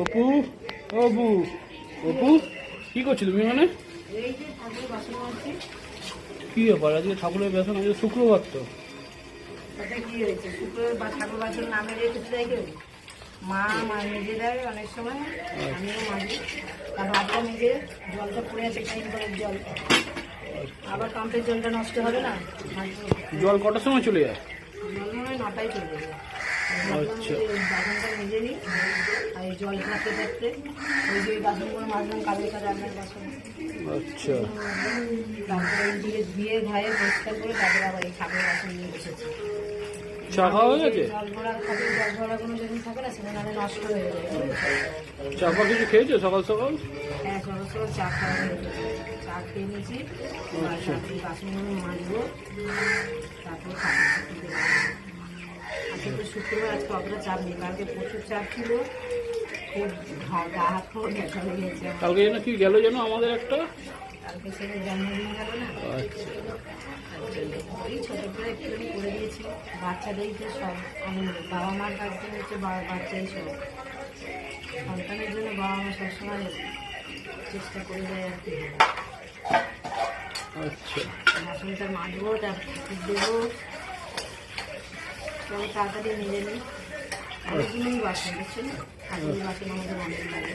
অপু অপু অপু কি করছো তুমি এখানে? কি ব্যাপার আজকে ঠাকুরের বেসন? আজকে শুক্রবার তো। কি হয়েছে? শুক্রবার ঠাকুর বাসন নামে রেখেছে দেখে মা নিজে দেয় অনেক সময়, আমিও মাঝি। তার ভাতটা নিজে জলটা পড়ে আছে, টাইম করে জল আবার পাম্পের জলটা নষ্ট হবে না। জল কটার সময় চলে যায়? জল মনে হয় 9টায় চলে যাবে। আচ্ছা বাসনটা নিজে নিই আর এই জল থাকতে থাকতে ওই যে বাসনগুলো মাজলাম, কালো রান্নার বাসন। আচ্ছা তারপরে দিয়ে ধুয়ে ধায়ে পরিষ্কার করে তারপরে আবার এই ঠাকুরের বাসন নিয়ে বসেছি। চা খাওয়া হয়ে গেছে? জল ভরা খাতে জল ভরা কোনো যেদিন থাকে না সেদিন আমি নষ্ট হয়ে যায়। চা ফা কিছু খেয়েছো সকাল সকাল? হ্যাঁ, সকাল সকাল চা খাওয়া হয়ে গেছে। চা খেয়ে নিয়েছি, বাসনগুলো মাজবো, তারপরে খাবো। আজকে তো শুক্রবার, আজকে অতটা চাপ নেই, কালকে প্রচুর চাপ ছিল, খুব গা হাত পাও ব্যথা হয়ে গেছে। কালকে যেন কি গেল যেন আমাদের একটা, কালকে ছেলে জন্মদিন গেল না, আচ্ছা ওই ছোটো করে একটুখানি করে দিয়েছি। বাচ্চাদেরই তো সব আনন্দ, বাবা মার কাছ থেকে হচ্ছে বাচ্চাই সব। সন্তানের জন্য বাবা মা সবসময় চেষ্টা করে যায় আর কি। আচ্ছা বাসনটা মাজবো, তারপর ঠাকুর দেবো, তবে তাড়াতাড়ি নিজে নিই। অনেকগুলোই বাসন দেখছেন, ঠাকুরের বাসন আমাদের অনেক লাগে।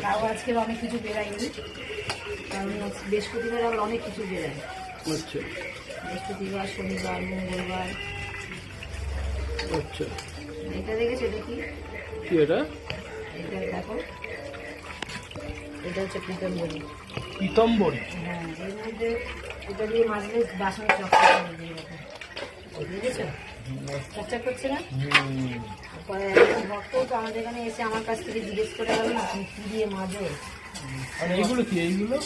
তাও আজকে অনেক কিছু বেরায়নি, কারণ বৃহস্পতিবার আবার অনেক কিছু বেরায়। আচ্ছা বৃহস্পতিবার, শনিবার, মঙ্গলবার। আচ্ছা এটা দেখেছো? এটা কি? কি এটা? এটা দেখো, এটা হচ্ছে পিতম্বরী। পিতম্বরী? হ্যাঁ, এর মধ্যে এটা দিয়ে মাজলে বাসন চকচক করে এরকম, বুঝেছো? চকচক করছে না? তারপরে একজন ভক্ত তো আমাদের এখানে এসে আমার কাছ থেকে জিজ্ঞেস করে গেল না, তুমি কি দিয়ে মাজো? আর এইগুলো কি? এইগুলো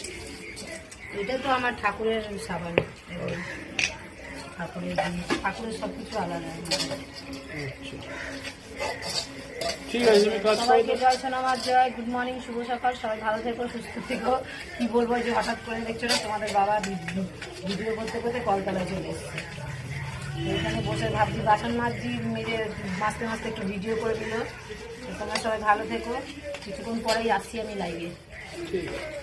এটা তো আমার ঠাকুরের সাবান, ঠাকুরের জিনিস, ঠাকুরের সব কিছু আলাদা। আচ্ছা ঠিক আছে, তুমি কাজ করো। সবাইকে জয় সোনামার জয়, গুড মর্নিং, শুভ সকাল, সবাই ভালো থেকো, সুস্থ থেকো। কি বলবো যে হঠাৎ করে দেখছো না, তোমাদের বাবা ভিডিও করতে করতে কলতলায় চলে এসছে। এখানে বসে ভাবছি বাসন মাজছি, মেজে মাঝতে মাঝতে একটু ভিডিও করে দিল। তোমরা সবাই ভালো থেকো, কিছুক্ষণ পরেই আসছি আমি লাইভে। ঠিক আছে।